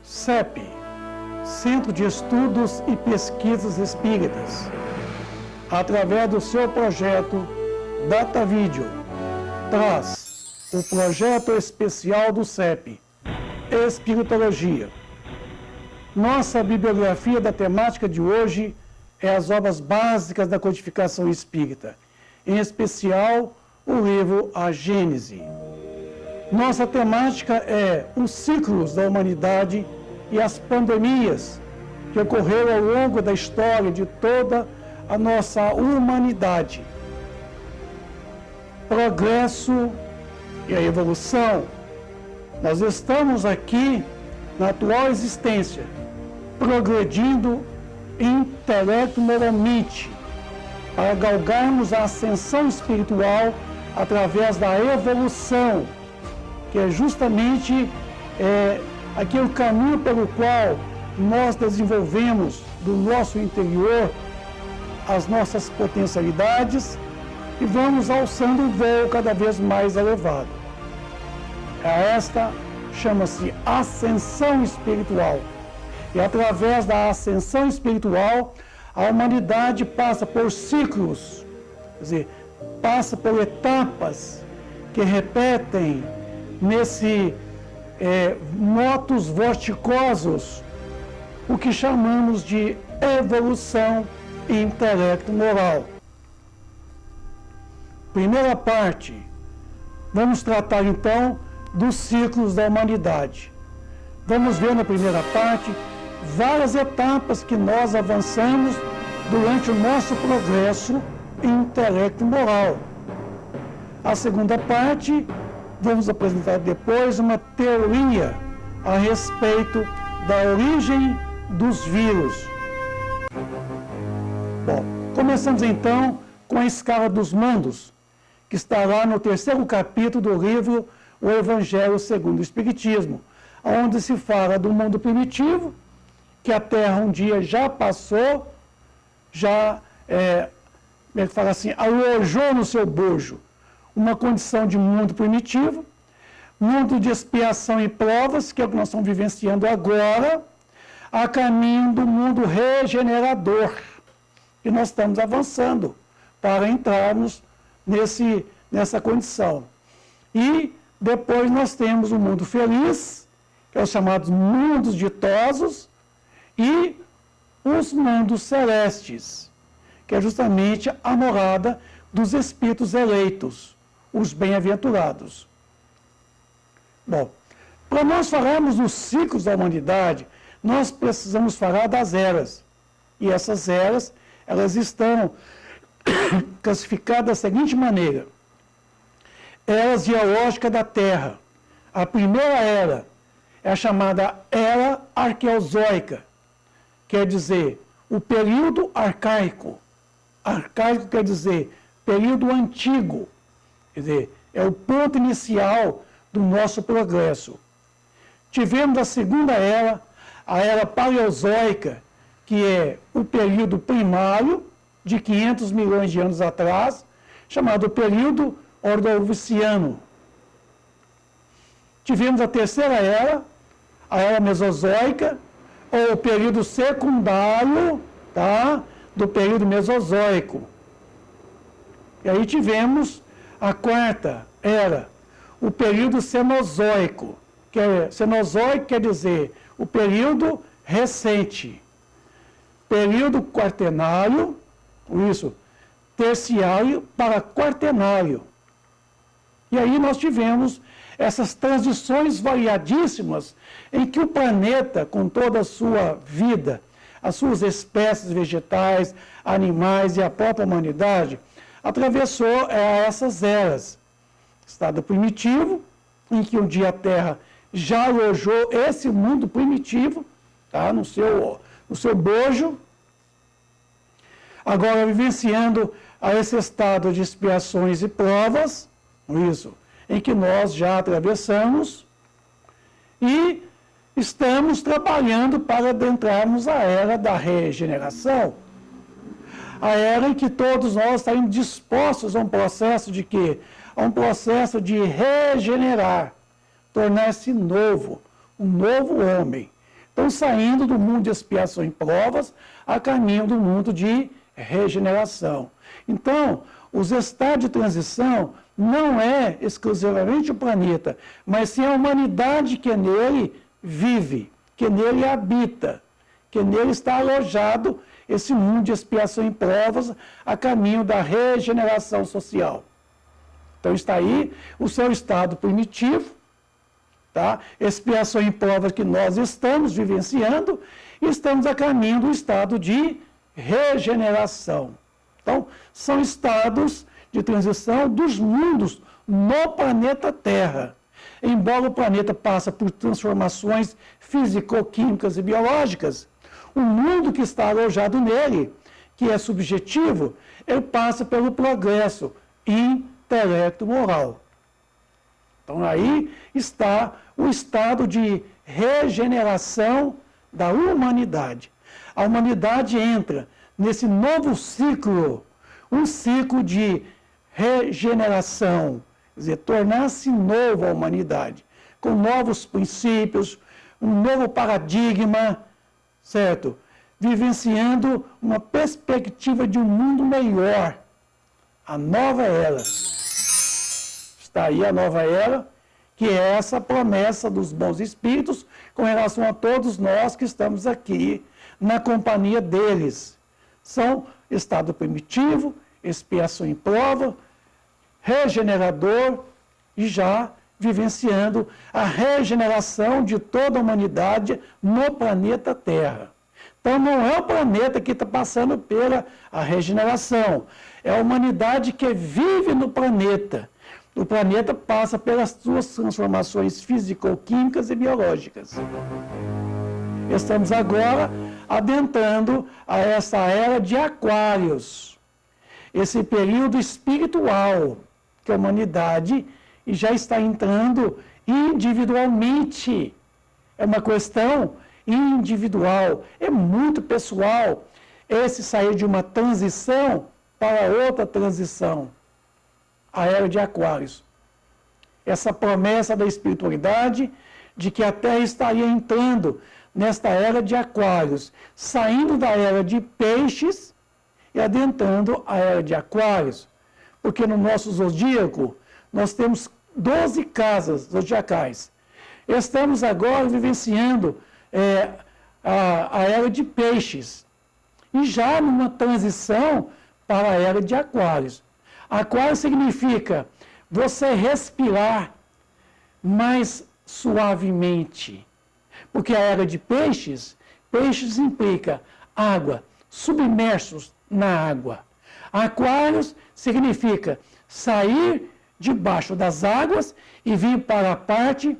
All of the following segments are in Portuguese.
CEP, Centro de Estudos e Pesquisas Espíritas, através do seu projeto DataVideo, traz o projeto especial do CEP, Espiritologia. Nossa bibliografia da temática de hoje é as obras básicas da codificação espírita, em especial o livro A Gênese. Nossa temática é os ciclos da humanidade e as pandemias que ocorreram ao longo da história de toda a nossa humanidade. Progresso e a evolução. Nós estamos aqui na atual existência, progredindo intelecto moralmente, para galgarmos a ascensão espiritual através da evolução, que é justamente aquele caminho pelo qual nós desenvolvemos do nosso interior as nossas potencialidades e vamos alçando um voo cada vez mais elevado. Esta chama-se ascensão espiritual. E através da ascensão espiritual, a humanidade passa por ciclos, quer dizer, passa por etapas que repetem nesse motos vertigosos, o que chamamos de evolução e intelecto moral. Primeira parte, vamos tratar então dos ciclos da humanidade. Vamos ver na primeira parte várias etapas que nós avançamos durante o nosso progresso em intelecto moral. A segunda parte, vamos apresentar depois uma teoria a respeito da origem dos vírus. Bom, começamos então com a escala dos mundos, que está lá no terceiro capítulo do livro O Evangelho segundo o Espiritismo, onde se fala do mundo primitivo, que a Terra um dia já passou, já, fala assim, alojou no seu bojo uma condição de mundo primitivo, mundo de expiação e provas, que é o que nós estamos vivenciando agora, a caminho do mundo regenerador, que nós estamos avançando para entrarmos nessa condição. E depois nós temos o mundo feliz, que é os chamados mundos ditosos, e os mundos celestes, que é justamente a morada dos espíritos eleitos, os bem-aventurados. Bom, para nós falarmos dos ciclos da humanidade, nós precisamos falar das eras. E essas eras, elas estão classificadas da seguinte maneira: eras geológicas da Terra. A primeira era é a chamada Era Arqueozoica, quer dizer, o período arcaico. Arcaico quer dizer período antigo, quer dizer, é o ponto inicial do nosso progresso. Tivemos a segunda era, a Era Paleozoica, que é o período primário, de 500 milhões de anos atrás, chamado período Ordoviciano. Tivemos a terceira era, a Era Mesozoica, ou o período secundário, tá, do período Mesozoico. E aí tivemos a quarta era, o período Cenozoico, Cenozoico quer dizer o período recente. Período quaternário, isso, terciário para quaternário. E aí nós tivemos essas transições variadíssimas em que o planeta, com toda a sua vida, as suas espécies vegetais, animais e a própria humanidade, atravessou essas eras. Estado primitivo, em que um dia a Terra já alojou esse mundo primitivo, tá, no seu bojo, agora vivenciando esse estado de expiações e provas, isso, em que nós já atravessamos, e estamos trabalhando para adentrarmos a era da regeneração, a era em que todos nós estaremos dispostos a um processo de quê? A um processo de regenerar, tornar-se novo, um novo homem, Estão saindo do mundo de expiação e provas a caminho do mundo de regeneração. Então, os estados de transição não é exclusivamente o planeta, mas sim a humanidade que nele vive, que nele habita, que nele está alojado esse mundo de expiação e provas a caminho da regeneração social. Então está aí o seu estado primitivo, tá? Expiação e provas que nós estamos vivenciando e estamos a caminho do estado de regeneração. Então, são estados de transição dos mundos no planeta Terra. Embora o planeta passe por transformações físico-químicas e biológicas, o mundo que está alojado nele, que é subjetivo, ele passa pelo progresso intelecto-moral. Então aí está o estado de regeneração da humanidade. A humanidade entra nesse novo ciclo, um ciclo de regeneração, quer dizer, tornar-se nova a humanidade, com novos princípios, um novo paradigma, certo? Vivenciando uma perspectiva de um mundo melhor, a nova era. Está aí a nova era, que é essa promessa dos bons espíritos com relação a todos nós que estamos aqui na companhia deles. São estado primitivo, expiação em prova, regenerador e já vivenciando a regeneração de toda a humanidade no planeta Terra. Então não é o planeta que está passando pela a regeneração, é a humanidade que vive no planeta. O planeta passa pelas suas transformações físico-químicas e biológicas. Estamos agora adentrando a essa era de Aquários, esse período espiritual que a humanidade já está entrando individualmente. É uma questão individual, é muito pessoal esse sair de uma transição para outra transição, a era de Aquários. Essa promessa da espiritualidade de que a Terra estaria entrando nesta era de Aquários, saindo da era de Peixes e adentrando a era de Aquários. Porque no nosso zodíaco nós temos 12 casas zodiacais. Estamos agora vivenciando a era de Peixes e já numa transição para a era de Aquários. Aquário significa você respirar mais suavemente. Porque a era de Peixes, Peixes implica água, submersos na água. Aquários significa sair debaixo das águas e vir para a parte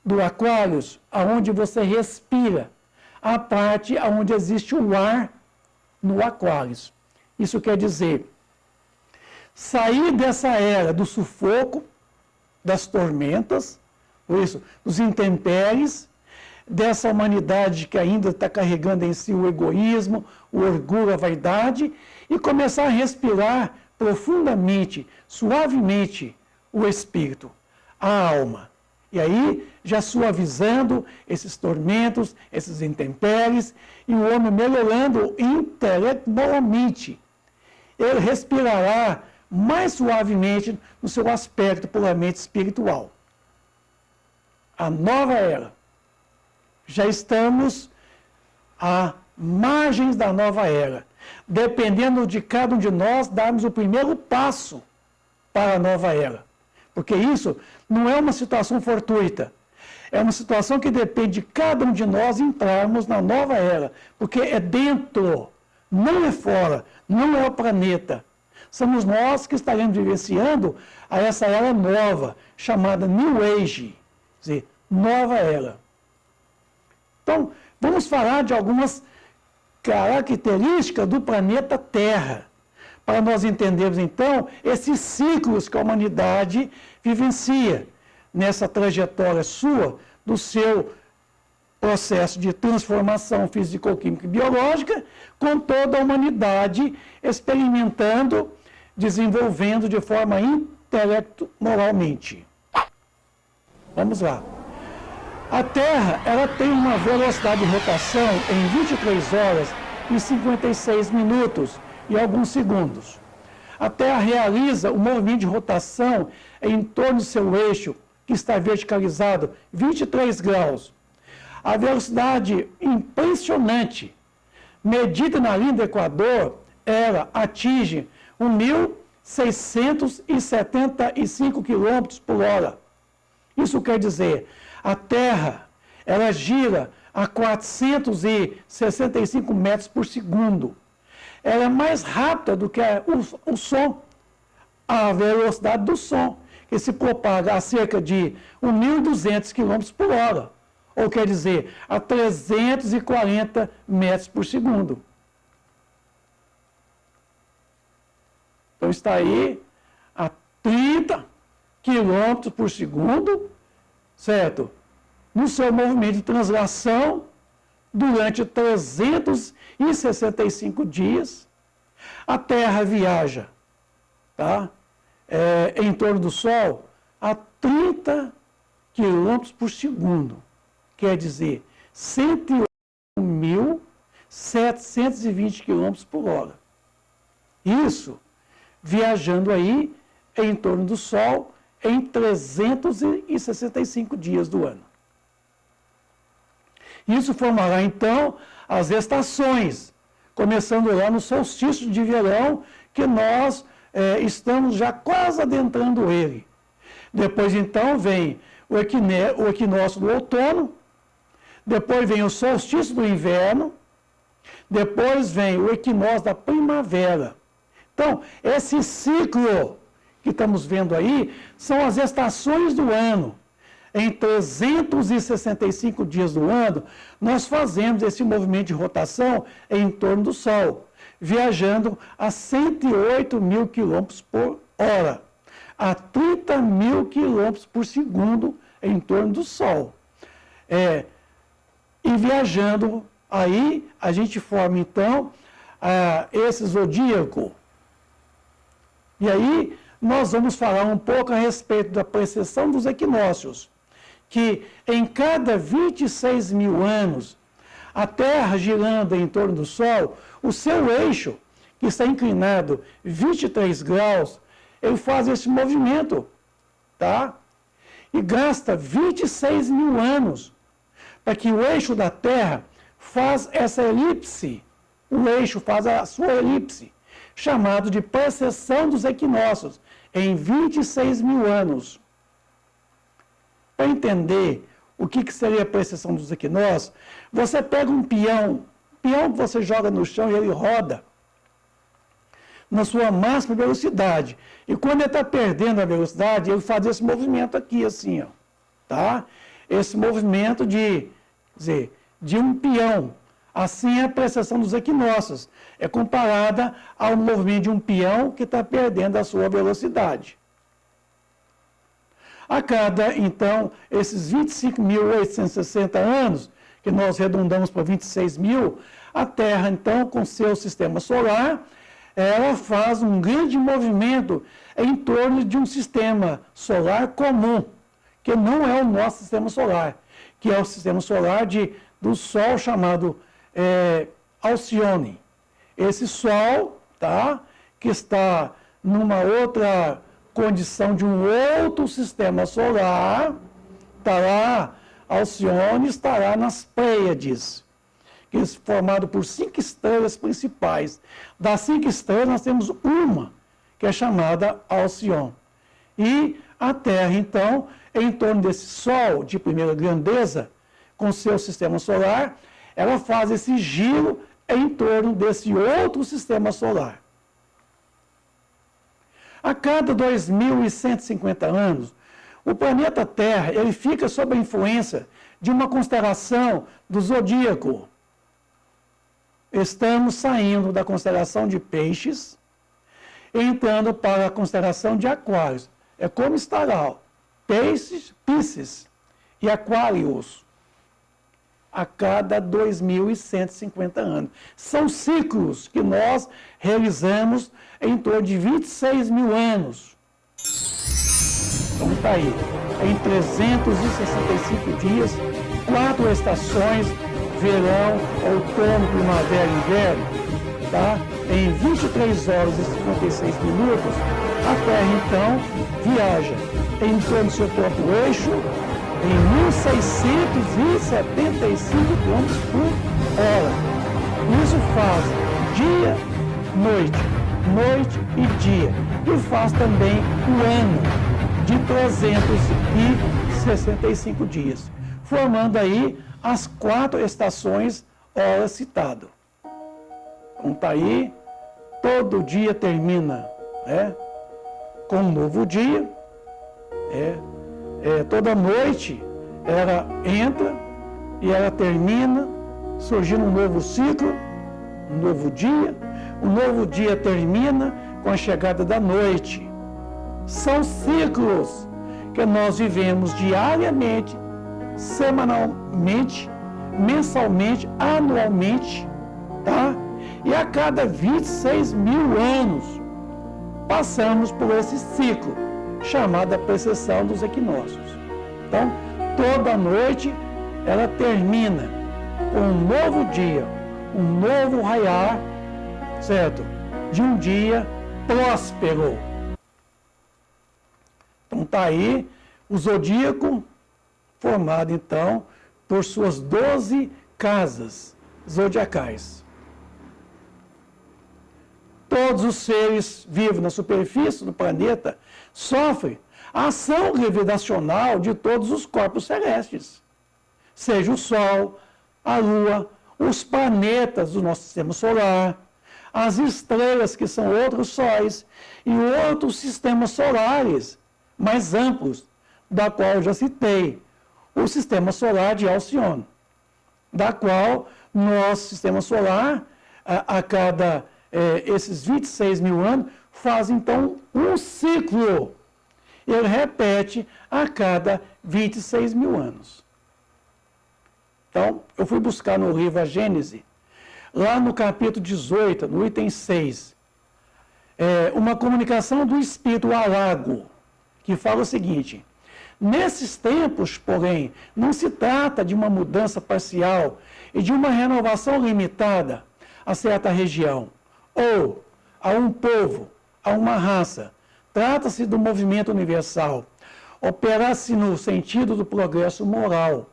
do Aquários, aonde você respira, a parte onde existe o ar no Aquários. Isso quer dizer, sair dessa era do sufoco, das tormentas, por isso, dos intempéries, dessa humanidade que ainda está carregando em si o egoísmo, o orgulho, a vaidade, e começar a respirar profundamente, suavemente, o espírito, a alma. E aí, já suavizando esses tormentos, esses intempéries, e o homem melhorando intelectualmente. Ele respirará mais suavemente no seu aspecto puramente espiritual. A nova era. Já estamos à margens da nova era. Dependendo de cada um de nós, darmos o primeiro passo para a nova era. Porque isso não é uma situação fortuita. É uma situação que depende de cada um de nós entrarmos na nova era. Porque é dentro, não é fora, não é o planeta. Somos nós que estaremos vivenciando a essa era nova, chamada New Age. Quer dizer, nova era. Então, vamos falar de algumas características do planeta Terra, para nós entendermos, então, esses ciclos que a humanidade vivencia nessa trajetória sua, do seu processo de transformação físico-química e biológica, com toda a humanidade experimentando, desenvolvendo de forma intelecto-moralmente. Vamos lá. A Terra, ela tem uma velocidade de rotação em 23 horas e 56 minutos e alguns segundos. A Terra realiza o movimento de rotação em torno do seu eixo, que está verticalizado 23 graus. A velocidade impressionante, medida na linha do Equador, ela atinge 1.675 km por hora. Isso quer dizer, a Terra, ela gira a 465 metros por segundo. Ela é mais rápida do que o som, a velocidade do som, que se propaga a cerca de 1.200 km por hora, ou quer dizer, a 340 metros por segundo. Então está aí a 30 km por segundo, certo? No seu movimento de translação, durante 365 dias, a Terra viaja, tá? Em torno do Sol a 30 km por segundo. Quer dizer, 108.720 km por hora. Isso viajando aí em torno do Sol em 365 dias do ano. Isso formará, então, as estações, começando lá no solstício de verão, que nós estamos já quase adentrando ele. Depois, então, vem o equinócio do outono, depois vem o solstício do inverno, depois vem o equinócio da primavera. Então, esse ciclo que estamos vendo aí são as estações do ano. Em 365 dias do ano, nós fazemos esse movimento de rotação em torno do Sol, viajando a 108.000 km por hora, a 30.000 km por segundo em torno do Sol. E viajando aí, a gente forma então esse zodíaco. E aí, nós vamos falar um pouco a respeito da precessão dos equinócios, que em cada 26 mil anos, a Terra girando em torno do Sol, o seu eixo, que está inclinado 23 graus, ele faz esse movimento, tá? E gasta 26 mil anos para que o eixo da Terra faz essa elipse, o eixo faz a sua elipse, chamado de precessão dos equinócios, em 26 mil anos. Para entender o que seria a precessão dos equinócios, você pega um peão que você joga no chão e ele roda na sua máxima velocidade. E quando ele está perdendo a velocidade, ele faz esse movimento aqui, assim, ó, tá? Esse movimento de um peão. Assim, a precessão dos equinócios é comparada ao movimento de um peão que está perdendo a sua velocidade. A cada, então, esses 25.860 anos, que nós arredondamos para 26 mil, a Terra, então, com seu sistema solar, ela faz um grande movimento em torno de um sistema solar comum, que não é o nosso sistema solar, que é o sistema solar do Sol chamado Alcione. Esse Sol, tá, que está numa outra condição de um outro sistema solar, estará, Alcione estará nas Pleiades, que é formado por 5 estrelas principais. Das 5 estrelas, nós temos uma, que é chamada Alcione. E a Terra, então, em torno desse Sol de primeira grandeza, com seu sistema solar, ela faz esse giro em torno desse outro sistema solar. A cada 2.150 anos, o planeta Terra ele fica sob a influência de uma constelação do zodíaco. Estamos saindo da constelação de Peixes, entrando para a constelação de Aquários. É como estará Peixes, Pisces e Aquários a cada 2.150 anos. São ciclos que nós realizamos em torno de 26 mil anos. Então está aí. Em 365 dias, 4 estações, verão, outono, primavera e inverno, tá? Em 23 horas e 56 minutos, a Terra, então, viaja em torno do seu próprio eixo em 1.675 km por hora. Isso faz dia, noite, noite e dia. E faz também o ano de 365 dias, formando aí as 4 estações hora citado. Então está aí, todo dia termina, né, com um novo dia, toda noite ela entra e ela termina, surgindo um novo ciclo, um novo dia. O novo dia termina com a chegada da noite. São ciclos que nós vivemos diariamente, semanalmente, mensalmente, anualmente, tá? E a cada 26 mil anos passamos por esse ciclo, chamado a precessão dos equinócios. Então, toda noite ela termina com um novo dia, um novo raiar, certo? De um dia próspero. Então está aí o zodíaco formado então por suas 12 casas zodiacais. Todos os seres vivos na superfície do planeta sofrem a ação gravitacional de todos os corpos celestes, seja o Sol, a Lua, os planetas do nosso sistema solar, as estrelas que são outros sóis e outros sistemas solares mais amplos, da qual eu já citei, o sistema solar de Alcione, da qual nosso sistema solar, a cada esses 26 mil anos, faz então um ciclo. Ele repete a cada 26 mil anos. Então, eu fui buscar no livro A Gênese, lá no capítulo 18, no item 6, uma comunicação do Espírito Alago, que fala o seguinte: nesses tempos, porém, não se trata de uma mudança parcial e de uma renovação limitada a certa região, ou a um povo, a uma raça. Trata-se do movimento universal. Opera-se no sentido do progresso moral.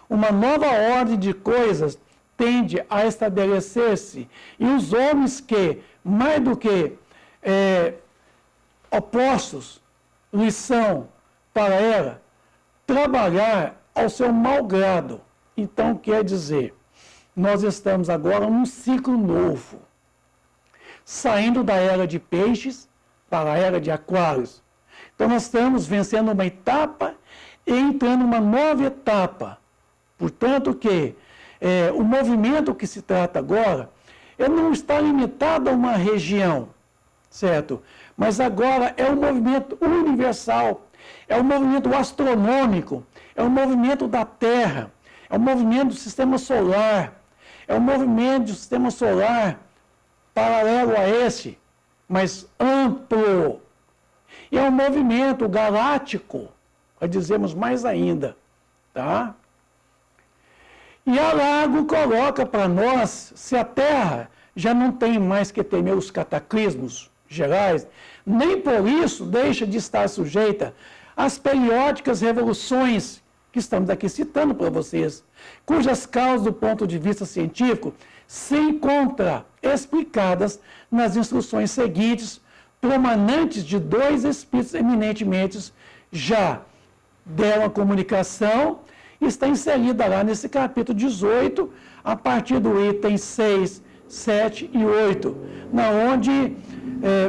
Uma nova ordem de coisas tende a estabelecer-se, e os homens que, mais do que opostos, lhes são, para ela, trabalhar ao seu mau grado. Então, quer dizer, nós estamos agora num ciclo novo, saindo da era de peixes para a era de aquários. Então, nós estamos vencendo uma etapa e entrando numa nova etapa. Portanto, que o movimento que se trata agora, ele não está limitado a uma região, certo? Mas agora é um movimento universal, é um movimento astronômico, é um movimento da Terra, é um movimento do sistema solar, é um movimento do sistema solar paralelo a esse, mas amplo. E é um movimento galáctico, para dizermos mais ainda, tá? E Alago coloca para nós, se a Terra já não tem mais que temer os cataclismos gerais, nem por isso deixa de estar sujeita às periódicas revoluções que estamos aqui citando para vocês, cujas causas, do ponto de vista científico, se encontram explicadas nas instruções seguintes, promanantes de 2 espíritos eminentemente já deram a comunicação. Está inserida lá nesse capítulo 18, a partir do item 6, 7 e 8, na onde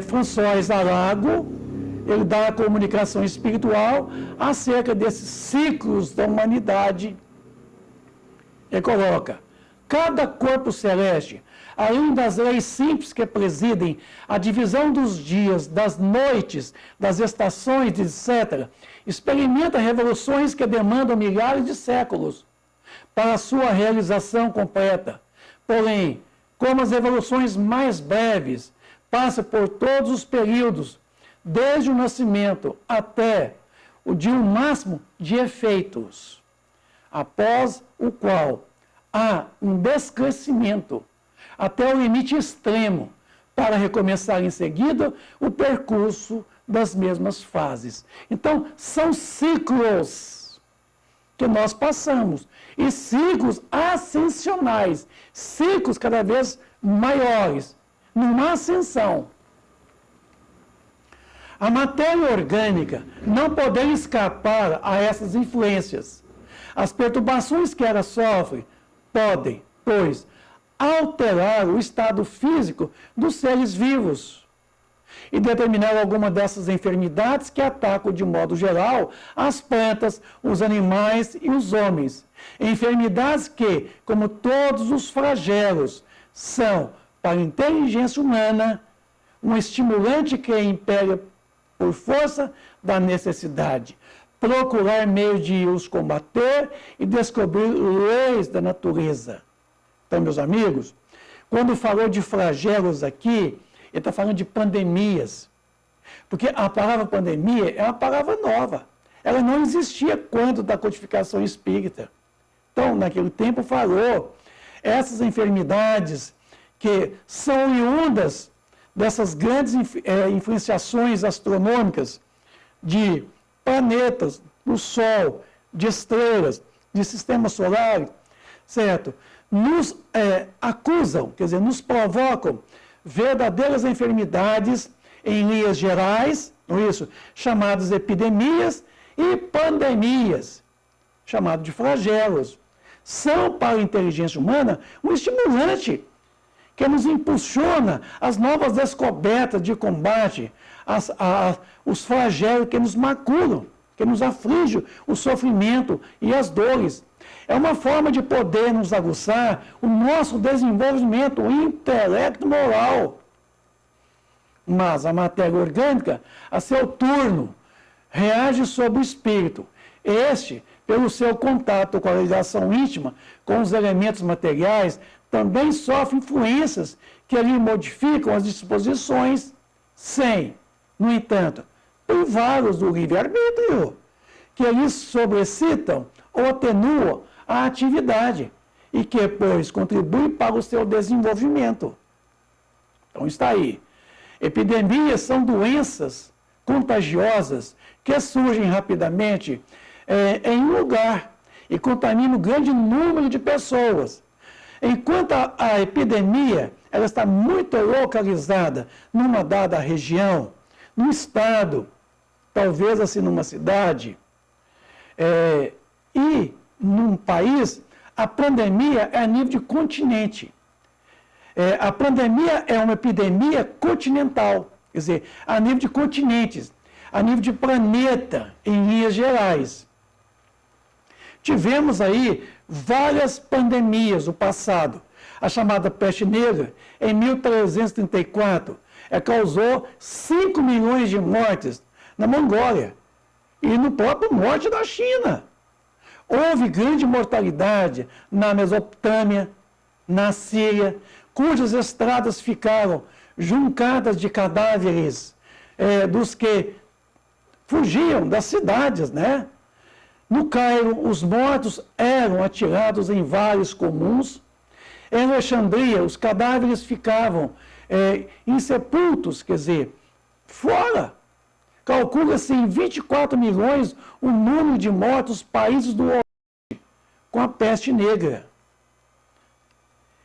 François Alago, ele dá a comunicação espiritual acerca desses ciclos da humanidade. Ele coloca: cada corpo celeste, além das leis simples que presidem a divisão dos dias, das noites, das estações, etc., experimenta revoluções que demandam milhares de séculos para a sua realização completa. Porém, como as revoluções mais breves passam por todos os períodos, desde o nascimento até de um máximo de efeitos, após o qual há um descrescimento até o limite extremo, para recomeçar em seguida o percurso das mesmas fases. Então, são ciclos que nós passamos, e ciclos ascensionais, ciclos cada vez maiores, numa ascensão. A matéria orgânica não poderia escapar a essas influências. As perturbações que ela sofre podem, pois, alterar o estado físico dos seres vivos e determinar alguma dessas enfermidades que atacam de modo geral as plantas, os animais e os homens. Enfermidades que, como todos os flagelos, são, para a inteligência humana, um estimulante que impele por força da necessidade, procurar meios de os combater e descobrir leis da natureza. Então, meus amigos, quando falou de flagelos aqui, ele está falando de pandemias. Porque a palavra pandemia é uma palavra nova. Ela não existia quando da codificação espírita. Então, naquele tempo falou essas enfermidades que são oriundas dessas grandes influenciações astronômicas de planetas, do Sol, de estrelas, de sistema solar, certo? Nos acusam, quer dizer, nos provocam verdadeiras enfermidades em linhas gerais, não é isso? Chamadas epidemias e pandemias, chamado de flagelos. São para a inteligência humana um estimulante que nos impulsiona às novas descobertas de combate, os flagelos que nos maculam, que nos afligem o sofrimento e as dores. É uma forma de poder nos aguçar o nosso desenvolvimento, o intelecto moral. Mas a matéria orgânica, a seu turno, reage sobre o espírito. Este, pelo seu contato com a ligação íntima com os elementos materiais, também sofre influências que lhe modificam as disposições, sem, no entanto, privá-los do livre-arbítrio, que lhes sobrecitam ou atenuam a atividade e que, pois, contribui para o seu desenvolvimento. Então está aí. Epidemias são doenças contagiosas que surgem rapidamente em um lugar e contaminam um grande número de pessoas. Enquanto a epidemia ela está muito localizada numa dada região, num estado, talvez assim numa cidade, e num país, a pandemia é a nível de continente. A pandemia é uma epidemia continental, quer dizer, a nível de continentes, a nível de planeta, em linhas gerais. Tivemos aí várias pandemias no passado. A chamada peste negra, em 1334, causou 5 milhões de mortes na Mongólia e no próprio norte da China. Houve grande mortalidade na Mesopotâmia, na Síria, cujas estradas ficaram juncadas de cadáveres dos que fugiam das cidades, né? No Cairo, os mortos eram atirados em vales comuns. Em Alexandria, os cadáveres ficavam insepultos, quer dizer, fora. Calcula-se em 24 milhões o número de mortos nos países do Oriente com a peste negra.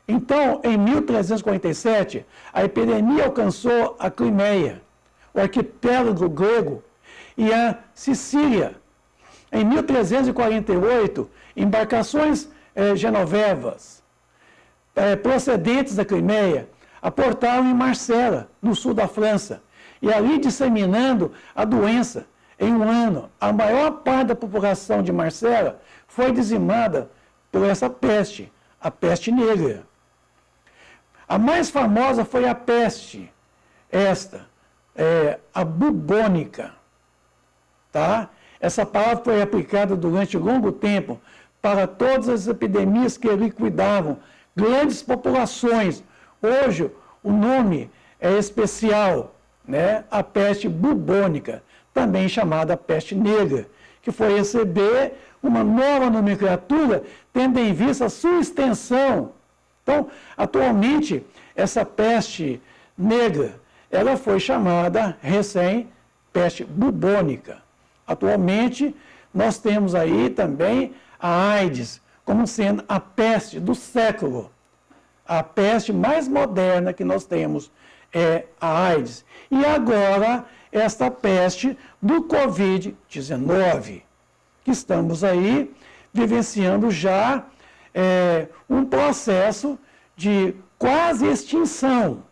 Então, em 1347, a epidemia alcançou a Crimeia, o arquipélago grego e a Sicília. Em 1348, embarcações genovevas procedentes da Crimeia aportaram em Marsella, no sul da França, e ali disseminando a doença. Em um ano, a maior parte da população de Marsella foi dizimada por essa peste, a peste negra. A mais famosa foi a peste, a bubônica, tá? Essa palavra foi aplicada durante longo tempo para todas as epidemias que liquidavam grandes populações. Hoje, o nome é especial, né? A peste bubônica, também chamada peste negra, que foi receber uma nova nomenclatura, tendo em vista a sua extensão. Então, atualmente, essa peste negra, ela foi chamada peste bubônica. Atualmente, nós temos aí também a AIDS, como sendo a peste do século. A peste mais moderna que nós temos é a AIDS. E agora, esta peste do Covid-19, que estamos aí vivenciando já um processo de quase extinção,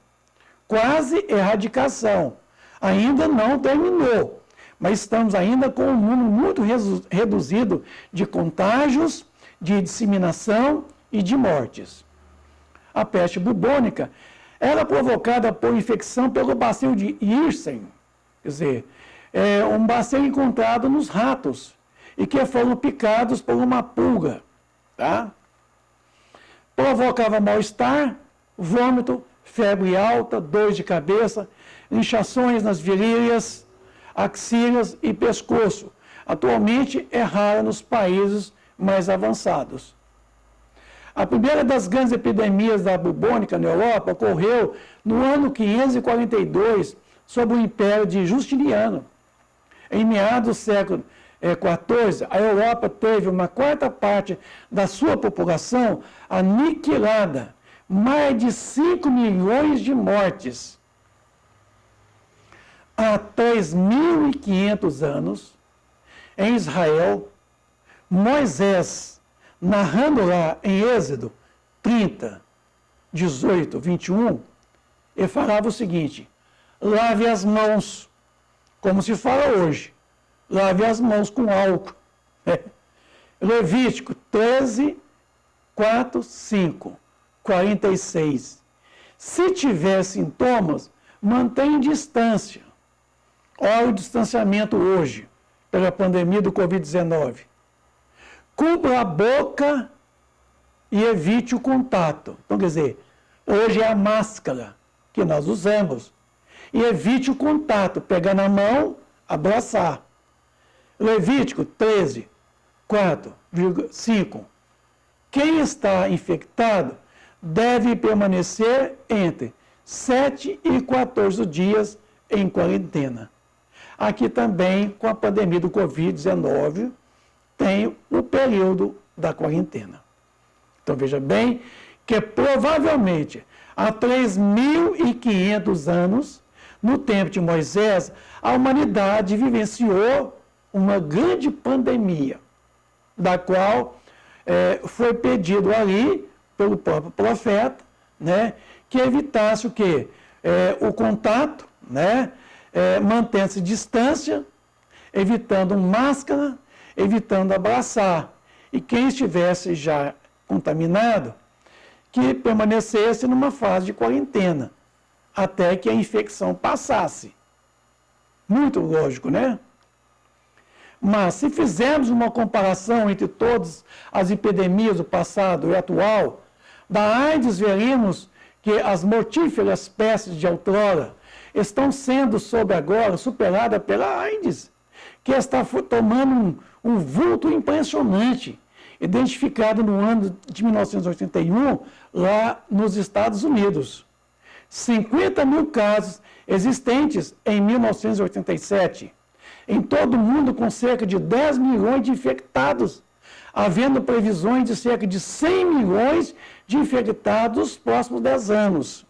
quase erradicação. Ainda não terminou, mas estamos ainda com um número muito reduzido de contágios, de disseminação e de mortes. A peste bubônica era provocada por infecção pelo bacilo de Yersin, quer dizer, é um bacilo encontrado nos ratos e que foram picados por uma pulga, tá? Provocava mal-estar, vômito, febre alta, dor de cabeça, inchações nas virilhas, axilas e pescoço. Atualmente é rara nos países mais avançados. A primeira das grandes epidemias da bubônica na Europa ocorreu no ano 542, sob o Império de Justiniano. Em meados do século XIV, a Europa teve uma quarta parte da sua população aniquilada, mais de 5 milhões de mortes. Há 3.500 anos, em Israel, Moisés, narrando lá em Êxodo 30, 18, 21, ele falava o seguinte: lave as mãos, como se fala hoje, lave as mãos com álcool. Levítico 13, 4, 5, 46. Se tiver sintomas, mantém distância. Olha o distanciamento hoje, pela pandemia do Covid-19. Cubra a boca e evite o contato. Então, quer dizer, hoje é a máscara que nós usamos. E evite o contato, pegar na mão, abraçar. Levítico 13, 4, 5. Quem está infectado deve permanecer entre 7 e 14 dias em quarentena. Aqui também, com a pandemia do Covid-19, tem o período da quarentena. Então, veja bem que provavelmente há 3.500 anos, no tempo de Moisés, a humanidade vivenciou uma grande pandemia, da qual foi pedido ali, pelo próprio profeta, né, que evitasse o quê? O contato, né, mantendo-se distância, evitando máscara, evitando abraçar. E quem estivesse já contaminado, que permanecesse numa fase de quarentena, até que a infecção passasse. Muito lógico, né? Mas se fizermos uma comparação entre todas as epidemias do passado e atual, da AIDS veremos que as mortíferas pestes de outrora estão sendo agora superadas pela AIDS, que está tomando um vulto impressionante, identificado no ano de 1981, lá nos Estados Unidos. 50 mil casos existentes em 1987. Em todo o mundo, com cerca de 10 milhões de infectados, havendo previsões de cerca de 100 milhões de infectados nos próximos 10 anos.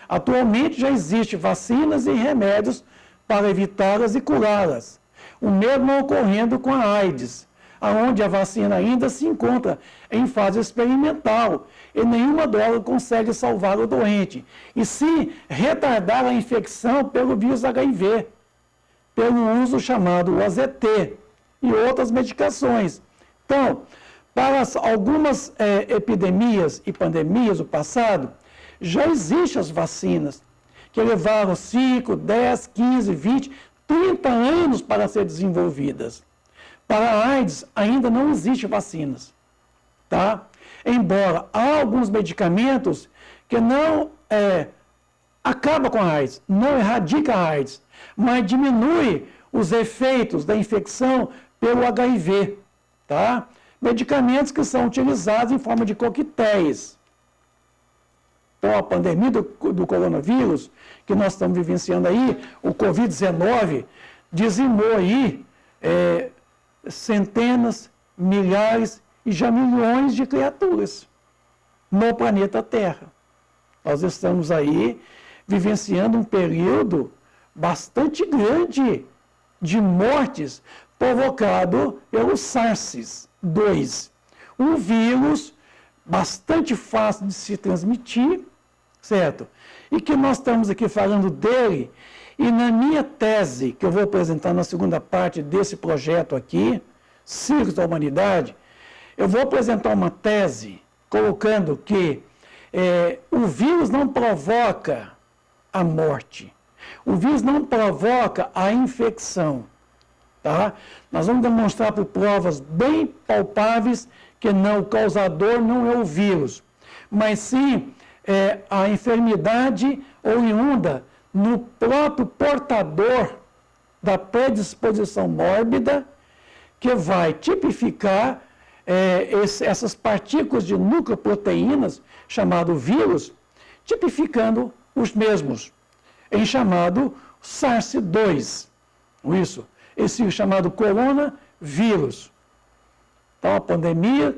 Atualmente já existem vacinas e remédios para evitá-las e curá-las. O mesmo ocorrendo com a AIDS, onde a vacina ainda se encontra em fase experimental e nenhuma droga consegue salvar o doente, e sim retardar a infecção pelo vírus HIV, pelo uso chamado OZT e outras medicações. Então, para algumas epidemias e pandemias do passado, já existem as vacinas, que levaram 5, 10, 15, 20, 30 anos para serem desenvolvidas. Para a AIDS, ainda não existem vacinas, tá? Embora há alguns medicamentos que não acaba com a AIDS, não erradica a AIDS, mas diminui os efeitos da infecção pelo HIV, tá? Medicamentos que são utilizados em forma de coquetéis. Então, a pandemia do coronavírus, que nós estamos vivenciando aí, o Covid-19, dizimou aí centenas, milhares e já milhões de criaturas no planeta Terra. Nós estamos aí vivenciando um período bastante grande de mortes provocado pelo SARS-2, um vírus bastante fácil de se transmitir, certo? E que nós estamos aqui falando dele, e na minha tese, que eu vou apresentar na segunda parte desse projeto aqui, Ciclos da Humanidade, eu vou apresentar uma tese colocando que o vírus não provoca a morte, o vírus não provoca a infecção, tá? Nós vamos demonstrar por provas bem palpáveis que não, o causador não é o vírus, mas sim a enfermidade oriunda no próprio portador da predisposição mórbida, que vai tipificar essas partículas de nucleoproteínas, chamado vírus, tipificando os mesmos, em chamado SARS-2. Isso, esse chamado coronavírus. Então, a pandemia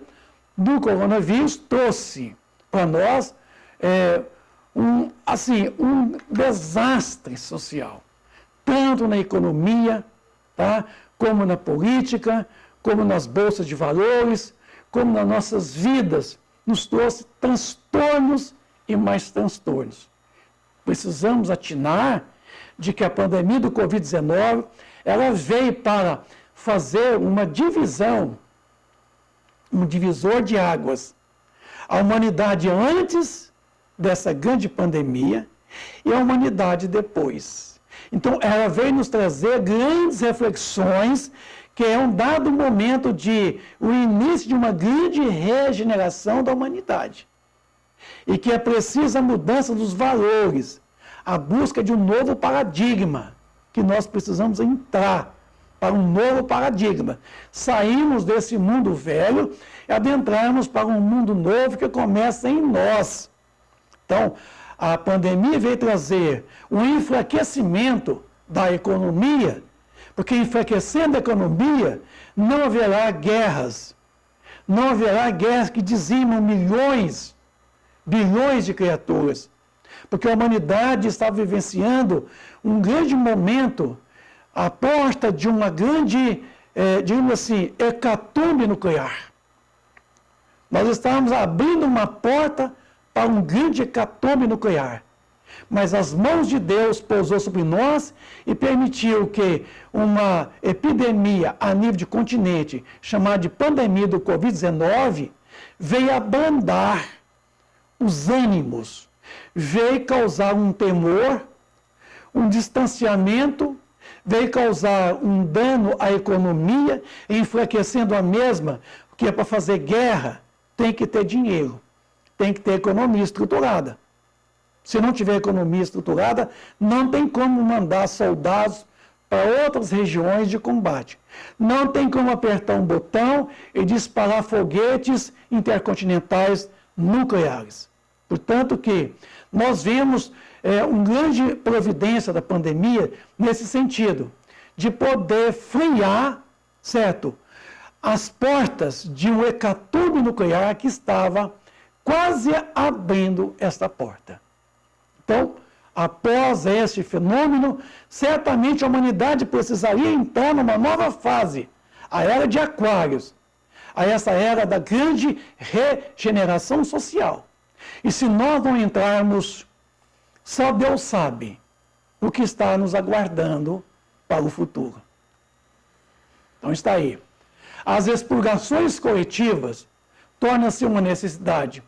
do coronavírus trouxe para nós um desastre social, tanto na economia, tá, como na política, como nas bolsas de valores, como nas nossas vidas, nos trouxe transtornos e mais transtornos. Precisamos atinar de que a pandemia do Covid-19, ela veio para fazer uma divisão, um divisor de águas. A humanidade antes dessa grande pandemia e a humanidade depois. Então, ela veio nos trazer grandes reflexões, que é um dado momento o início de uma grande regeneração da humanidade. E que é precisa a mudança dos valores, a busca de um novo paradigma, que nós precisamos entrar para um novo paradigma. Saímos desse mundo velho e adentrarmos para um mundo novo que começa em nós. Então, a pandemia veio trazer um enfraquecimento da economia, porque enfraquecendo a economia, não haverá guerras. Não haverá guerras que dizimam milhões, bilhões de criaturas. Porque a humanidade está vivenciando um grande momento à porta de uma grande, digamos assim, hecatombe nuclear. Nós estamos abrindo uma porta para um grande hecatombe nuclear. Mas as mãos de Deus pousou sobre nós e permitiu que uma epidemia a nível de continente, chamada de pandemia do Covid-19, veio abrandar os ânimos, veio causar um temor, um distanciamento, veio causar um dano à economia, enfraquecendo a mesma, porque para fazer guerra tem que ter dinheiro, tem que ter economia estruturada. Se não tiver economia estruturada, não tem como mandar soldados para outras regiões de combate. Não tem como apertar um botão e disparar foguetes intercontinentais nucleares. Portanto que nós vemos uma grande providência da pandemia nesse sentido, de poder frear, certo, as portas de um hecatombe nuclear que estava quase abrindo esta porta. Então, após este fenômeno, certamente a humanidade precisaria entrar numa nova fase, a era de Aquários, a essa era da grande regeneração social. E se nós não entrarmos, só Deus sabe o que está nos aguardando para o futuro. Então está aí. As expurgações coletivas tornam-se uma necessidade,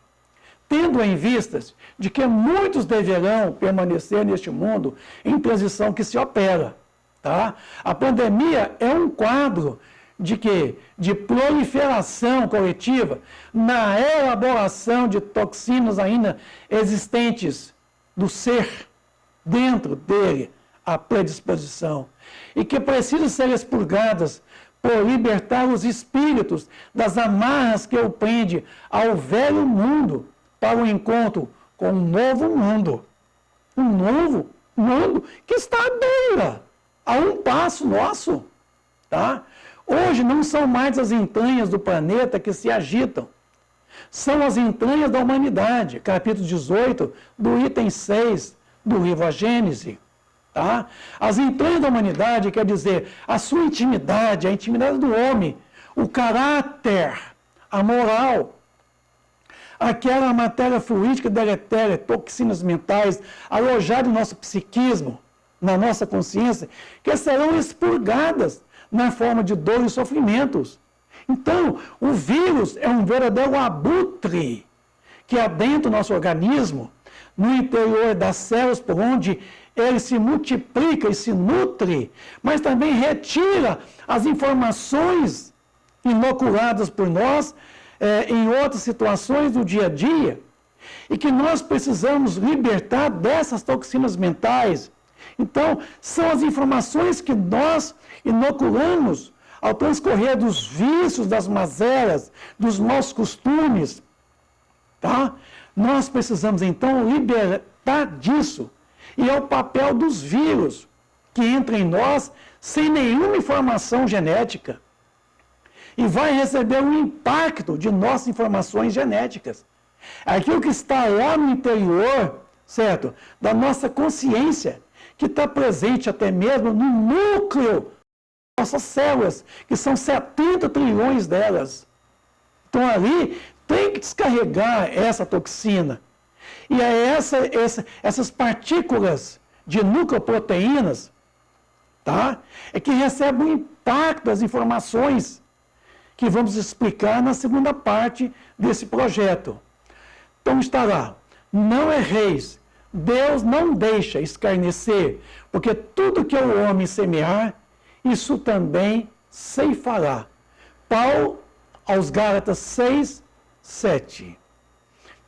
tendo em vistas de que muitos deverão permanecer neste mundo em transição que se opera. Tá? A pandemia é um quadro de quê? De proliferação coletiva na elaboração de toxinas ainda existentes do ser, dentro dele a predisposição e que precisam ser expurgadas por libertar os espíritos das amarras que o prende ao velho mundo para o encontro com um novo mundo. Um novo mundo que está à beira, a um passo nosso. Tá? Hoje não são mais as entranhas do planeta que se agitam. São as entranhas da humanidade, capítulo 18, do item 6 do livro A Gênese. Tá? As entranhas da humanidade quer dizer a sua intimidade, a intimidade do homem, o caráter, a moral, aquela matéria fluídica deletéria, toxinas mentais, alojadas no nosso psiquismo, na nossa consciência, que serão expurgadas na forma de dor e sofrimentos. Então, o vírus é um verdadeiro abutre que adentra o nosso organismo, no interior das células, por onde ele se multiplica e se nutre, mas também retira as informações inoculadas por nós em outras situações do dia a dia, e que nós precisamos libertar dessas toxinas mentais. Então, são as informações que nós inoculamos ao transcorrer dos vícios, das mazelas, dos maus costumes. Tá? Nós precisamos, então, libertar disso. E é o papel dos vírus, que entram em nós sem nenhuma informação genética. E vai receber o impacto de nossas informações genéticas. Aquilo que está lá no interior, certo? Da nossa consciência, que está presente até mesmo no núcleo das nossas células, que são 70 trilhões delas. Então ali tem que descarregar essa toxina. E é essas partículas de nucleoproteínas, tá? É que recebem o impacto das informações que vamos explicar na segunda parte desse projeto. Então está lá, não erreis, Deus não deixa escarnecer, porque tudo que o homem semear, isso também ceifará. Paulo, aos Gálatas 6, 7.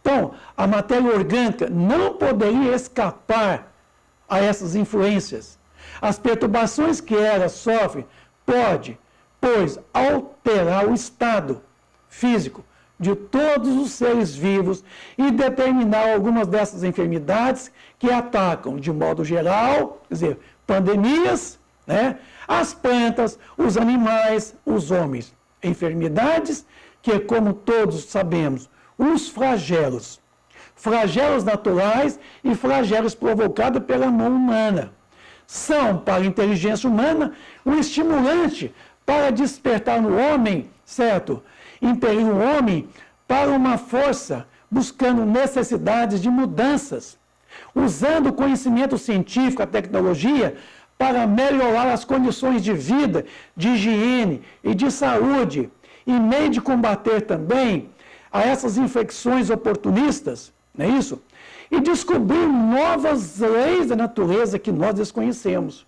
Então, a matéria orgânica não poderia escapar a essas influências. As perturbações que ela sofre pode, pois, alterar o estado físico de todos os seres vivos e determinar algumas dessas enfermidades que atacam, de modo geral, quer dizer, pandemias, né? As plantas, os animais, os homens. Enfermidades que, como todos sabemos, os flagelos naturais e flagelos provocados pela mão humana, são, para a inteligência humana, um estimulante para despertar no homem, certo? Impelir o homem para uma força, buscando necessidades de mudanças, usando o conhecimento científico, a tecnologia, para melhorar as condições de vida, de higiene e de saúde, e meio de combater também a essas infecções oportunistas, não é isso? E descobrir novas leis da natureza que nós desconhecemos.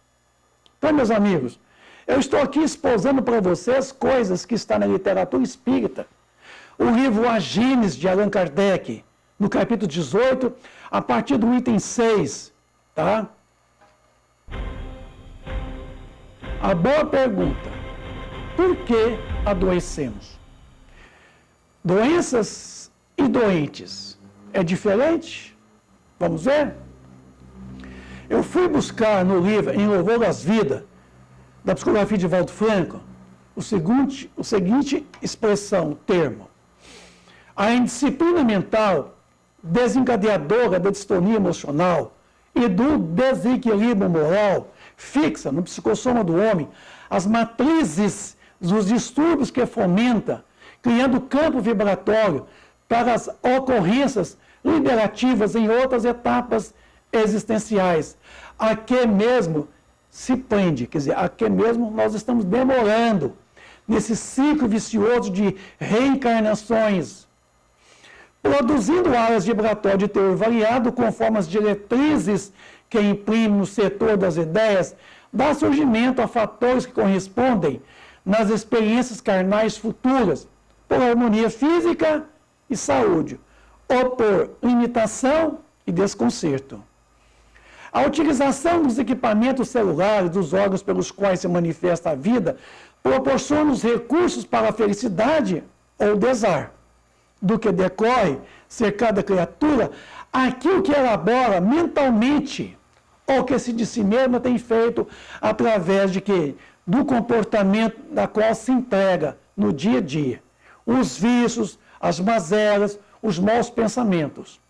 Então, meus amigos, eu estou aqui exposando para vocês coisas que estão na literatura espírita. O livro A Gênese, de Allan Kardec, no capítulo 18, a partir do item 6, tá? A boa pergunta: por que adoecemos? Doenças e doentes é diferente? Vamos ver? Eu fui buscar no livro Em Louvor às Vidas, da psicografia de Valdo Franco, o seguinte expressão, termo: a indisciplina mental desencadeadora da distonia emocional e do desequilíbrio moral fixa no psicossoma do homem as matrizes dos distúrbios que fomenta, criando campo vibratório para as ocorrências liberativas em outras etapas existenciais, a que mesmo se prende, quer dizer, a que mesmo nós estamos demorando nesse ciclo vicioso de reencarnações, produzindo áreas vibratórias de teor variado conforme as diretrizes que imprime no setor das ideias, dá surgimento a fatores que correspondem nas experiências carnais futuras, por harmonia física e saúde, ou por limitação e desconcerto. A utilização dos equipamentos celulares, dos órgãos pelos quais se manifesta a vida, proporciona os recursos para a felicidade ou desar, do que decorre ser cada criatura aquilo que elabora mentalmente ou que se de si mesma tem feito através de quê? Do comportamento da qual se entrega no dia a dia. Os vícios, as mazelas, os maus pensamentos.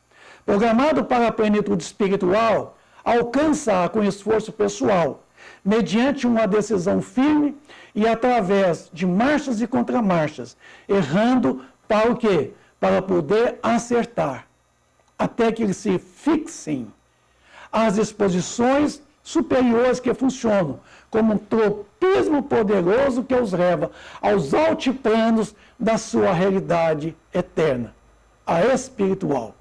Programado para a plenitude espiritual, alcança-a com esforço pessoal, mediante uma decisão firme e através de marchas e contramarchas, errando para o quê? Para poder acertar, até que se fixem as exposições superiores que funcionam como um tropismo poderoso que os leva aos altiplanos da sua realidade eterna, a espiritual.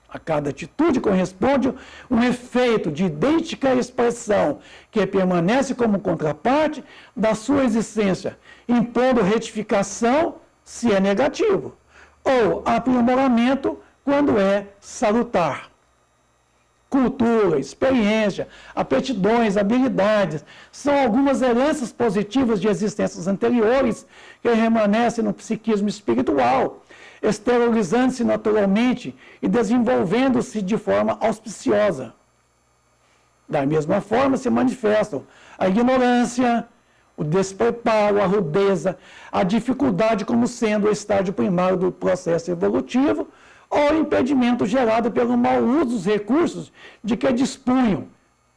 A cada atitude corresponde um efeito de idêntica expressão que permanece como contraparte da sua existência, impondo retificação se é negativo, ou aprimoramento quando é salutar. Cultura, experiência, aptidões, habilidades são algumas heranças positivas de existências anteriores que remanescem no psiquismo espiritual, exteriorizando-se naturalmente e desenvolvendo-se de forma auspiciosa. Da mesma forma se manifestam a ignorância, o despreparo, a rudeza, a dificuldade como sendo o estágio primário do processo evolutivo, ou impedimento gerado pelo mau uso dos recursos de que dispunham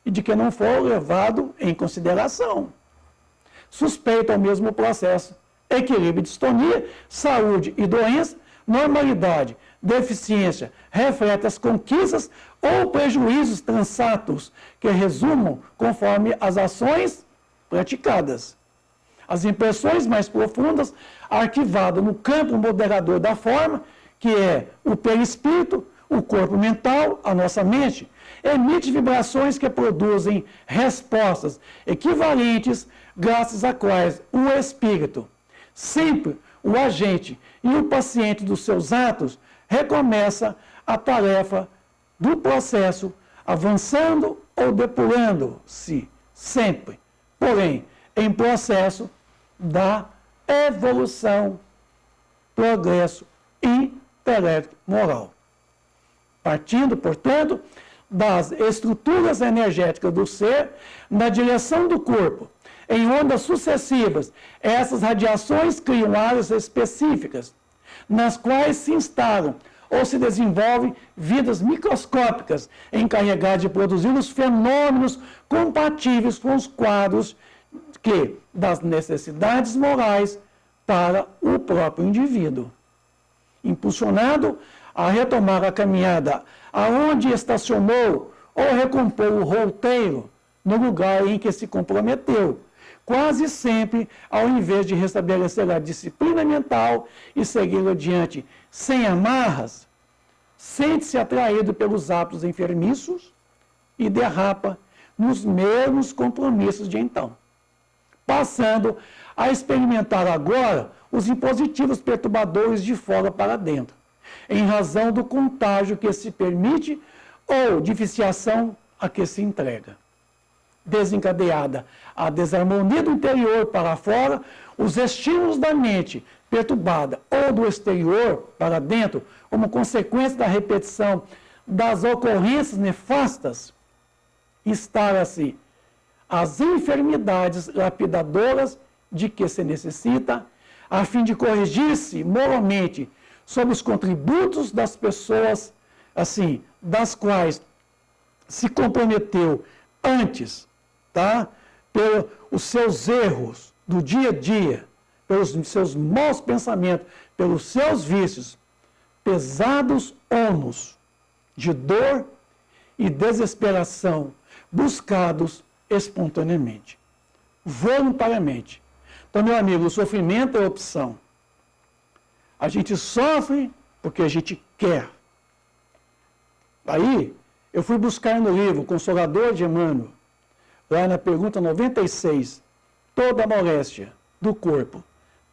e de que não foram levados em consideração. Suspeito ao mesmo processo, equilíbrio e distonia, saúde e doença, normalidade, deficiência, reflete as conquistas ou prejuízos transatos que resumam conforme as ações praticadas. As impressões mais profundas, arquivadas no campo moderador da forma, que é o perispírito, o corpo mental, a nossa mente, emite vibrações que produzem respostas equivalentes, graças a quais o espírito, sempre o agente e o paciente dos seus atos, recomeça a tarefa do processo, avançando ou depurando-se, sempre, porém, em processo da evolução, progresso intelecto moral. Partindo, portanto, das estruturas energéticas do ser na direção do corpo, em ondas sucessivas, essas radiações criam áreas específicas, nas quais se instalam ou se desenvolvem vidas microscópicas encarregadas de produzir os fenômenos compatíveis com os quadros que, das necessidades morais para o próprio indivíduo. Impulsionado a retomar a caminhada aonde estacionou ou recompor o roteiro no lugar em que se comprometeu, quase sempre, ao invés de restabelecer a disciplina mental e seguir adiante sem amarras, sente-se atraído pelos hábitos enfermiços e derrapa nos mesmos compromissos de então, passando a experimentar agora os impositivos perturbadores de fora para dentro, em razão do contágio que se permite ou de viciação a que se entrega. Desencadeada a desarmonia do interior para fora, os estímulos da mente perturbada ou do exterior para dentro, como consequência da repetição das ocorrências nefastas, instala-se as enfermidades lapidadoras de que se necessita, a fim de corrigir-se moralmente sobre os contributos das pessoas, assim, das quais se comprometeu antes, tá? Pelos seus erros do dia a dia, pelos seus maus pensamentos, pelos seus vícios, pesados ônus de dor e desesperação, buscados espontaneamente, voluntariamente. Então, meu amigo, o sofrimento é opção. A gente sofre porque a gente quer. Aí, eu fui buscar no livro Consolador de Emmanuel, lá na pergunta 96, toda moléstia do corpo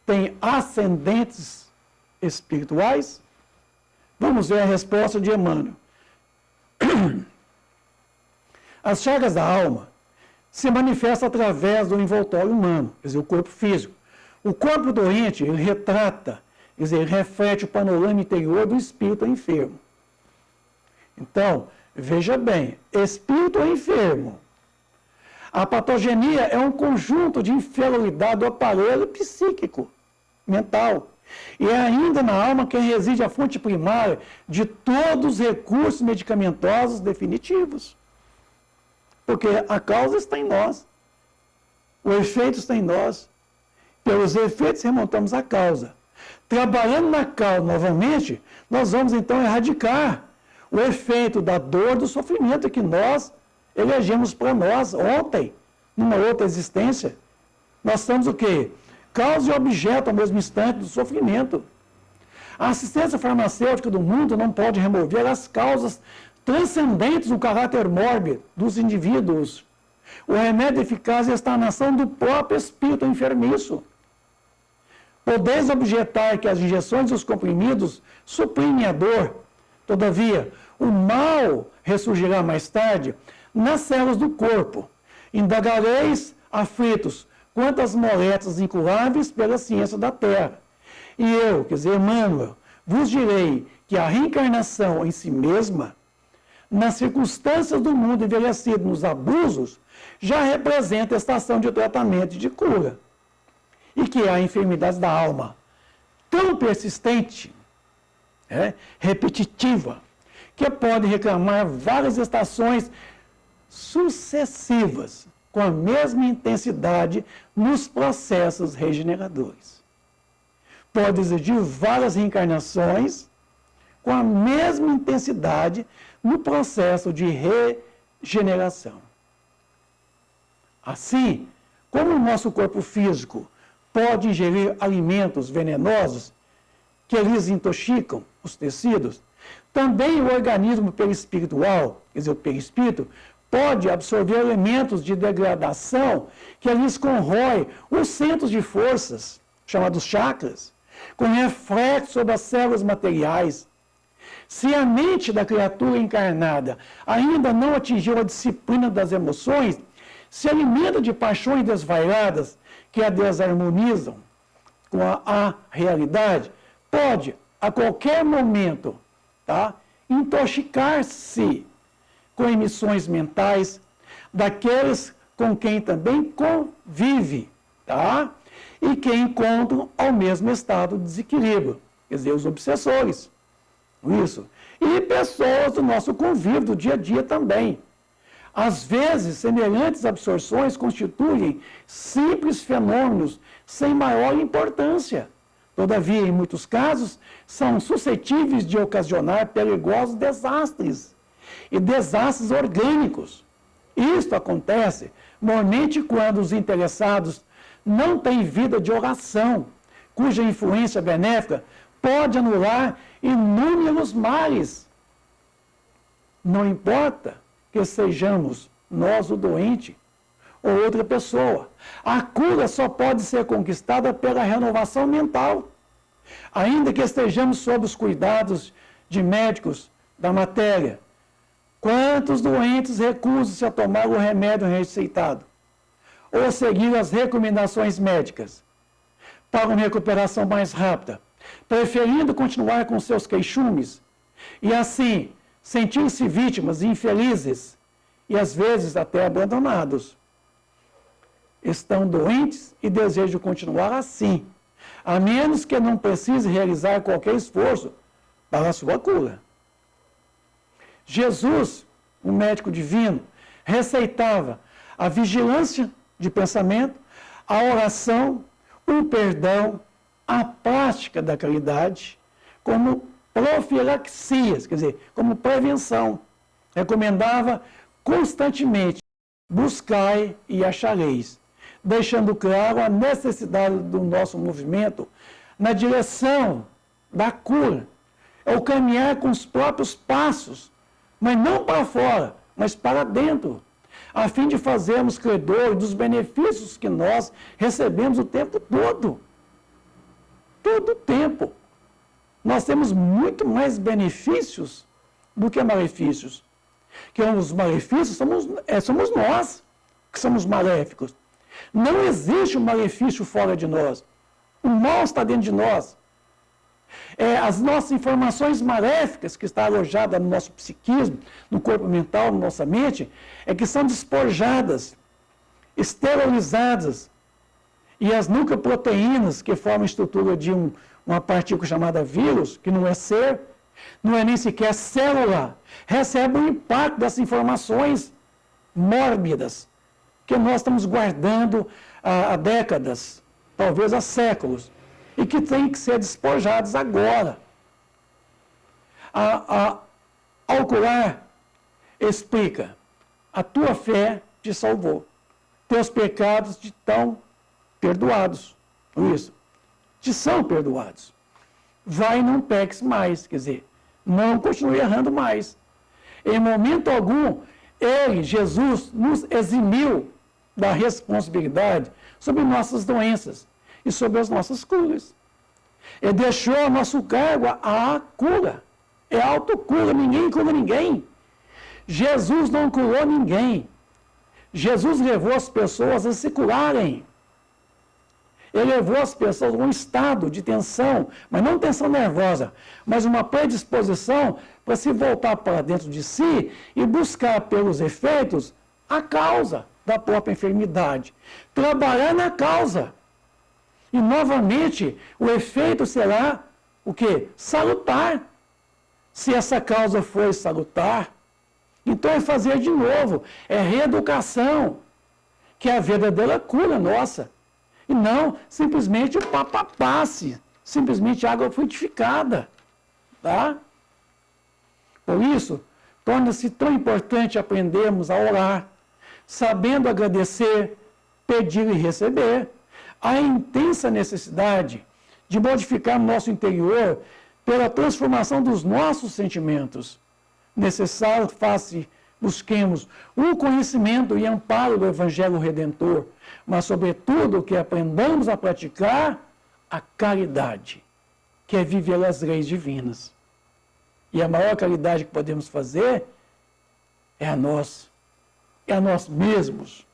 tem ascendentes espirituais? Vamos ver a resposta de Emmanuel. As chagas da alma se manifestam através do envoltório humano, quer dizer, o corpo físico. O corpo doente, ele retrata, quer dizer, ele reflete o panorama interior do espírito enfermo. Então, veja bem, espírito enfermo. A patogenia é um conjunto de inferioridade do aparelho psíquico, mental. E é ainda na alma que reside a fonte primária de todos os recursos medicamentosos definitivos. Porque a causa está em nós. O efeito está em nós. Pelos efeitos remontamos a causa. Trabalhando na causa novamente, nós vamos então erradicar o efeito da dor, do sofrimento que nós elegemos para nós ontem, numa outra existência. Nós somos o quê? Causa e objeto ao mesmo instante do sofrimento. A assistência farmacêutica do mundo não pode remover as causas transcendentes do caráter mórbido dos indivíduos. O remédio eficaz está na ação do próprio espírito enfermiço. Podeis objetar que as injeções e os comprimidos suprimem a dor. Todavia, o mal ressurgirá mais tarde nas células do corpo. Indagareis, aflitos, quantas moléstias incuráveis pela ciência da terra. E eu, quer dizer, Emmanuel, vos direi que a reencarnação em si mesma, nas circunstâncias do mundo envelhecido, nos abusos, já representa a estação de tratamento e de cura. E que há enfermidades da alma tão persistente, repetitiva, que pode reclamar várias estações sucessivas, com a mesma intensidade nos processos regeneradores. Pode exigir várias reencarnações com a mesma intensidade no processo de regeneração. Assim, como o nosso corpo físico pode ingerir alimentos venenosos que eles intoxicam os tecidos, também o organismo perispiritual, quer dizer, o perispírito, pode absorver elementos de degradação que eles corroem os centros de forças, chamados chakras, com reflexo sobre as células materiais. Se a mente da criatura encarnada ainda não atingiu a disciplina das emoções, se alimenta de paixões desvairadas que a desarmonizam com a realidade, pode, a qualquer momento, intoxicar-se com emissões mentais daqueles com quem também convive, e que encontram ao mesmo estado de desequilíbrio, quer dizer, os obsessores, isso, e pessoas do nosso convívio do dia a dia também. Às vezes, semelhantes absorções constituem simples fenômenos sem maior importância. Todavia, em muitos casos, são suscetíveis de ocasionar perigosos desastres e desastres orgânicos. Isto acontece normalmente quando os interessados não têm vida de oração, cuja influência benéfica pode anular inúmeros males. Não importa que sejamos nós o doente ou outra pessoa. A cura só pode ser conquistada pela renovação mental. Ainda que estejamos sob os cuidados de médicos da matéria, quantos doentes recusam-se a tomar o remédio receitado ou a seguir as recomendações médicas para uma recuperação mais rápida, preferindo continuar com seus queixumes e assim sentir-se vítimas infelizes e às vezes até abandonados. Estão doentes e desejam continuar assim, a menos que não precise realizar qualquer esforço para a sua cura. Jesus, o médico divino, receitava a vigilância de pensamento, a oração, o perdão, a prática da caridade, como profilaxias, quer dizer, como prevenção. Recomendava constantemente: buscai e achareis, deixando claro a necessidade do nosso movimento na direção da cura. É o caminhar com os próprios passos, mas não para fora, mas para dentro, a fim de fazermos credores dos benefícios que nós recebemos o tempo todo. Todo o tempo. Nós temos muito mais benefícios do que malefícios. Que os malefícios somos nós que somos maléficos. Não existe um malefício fora de nós. O mal está dentro de nós. As nossas informações maléficas que estão alojadas no nosso psiquismo, no corpo mental, na nossa mente, que são despojadas, esterilizadas. E as nucleoproteínas, que formam a estrutura de uma partícula chamada vírus, que não é ser, não é nem sequer célula, recebem o impacto dessas informações mórbidas que nós estamos guardando há décadas, talvez há séculos, e que têm que ser despojados agora. Ao curar, explica, a tua fé te salvou, teus pecados te estão perdoados, isso, te são perdoados. Vai e não peques mais, quer dizer, não continue errando mais. Em momento algum, Jesus, nos eximiu da responsabilidade sobre nossas doenças e sobre as nossas curas. Ele deixou a nosso cargo a cura. É autocura, ninguém cura ninguém. Jesus não curou ninguém. Jesus levou as pessoas a se curarem. Ele levou as pessoas a um estado de tensão, mas não tensão nervosa, mas uma predisposição para se voltar para dentro de si e buscar pelos efeitos a causa da própria enfermidade. Trabalhar na causa. E, novamente, o efeito será o quê? Salutar. Se essa causa foi salutar, então é fazer de novo, é reeducação, que é a verdadeira cura nossa. E não simplesmente o passe, simplesmente água frutificada. Tá? Por isso, torna-se tão importante aprendermos a orar, sabendo agradecer, pedir e receber. Há intensa necessidade de modificar o nosso interior pela transformação dos nossos sentimentos. Necessário busquemos o conhecimento e amparo do Evangelho Redentor, mas, sobretudo, que aprendamos a praticar a caridade, que é viver as leis divinas. E a maior caridade que podemos fazer é a nós mesmos.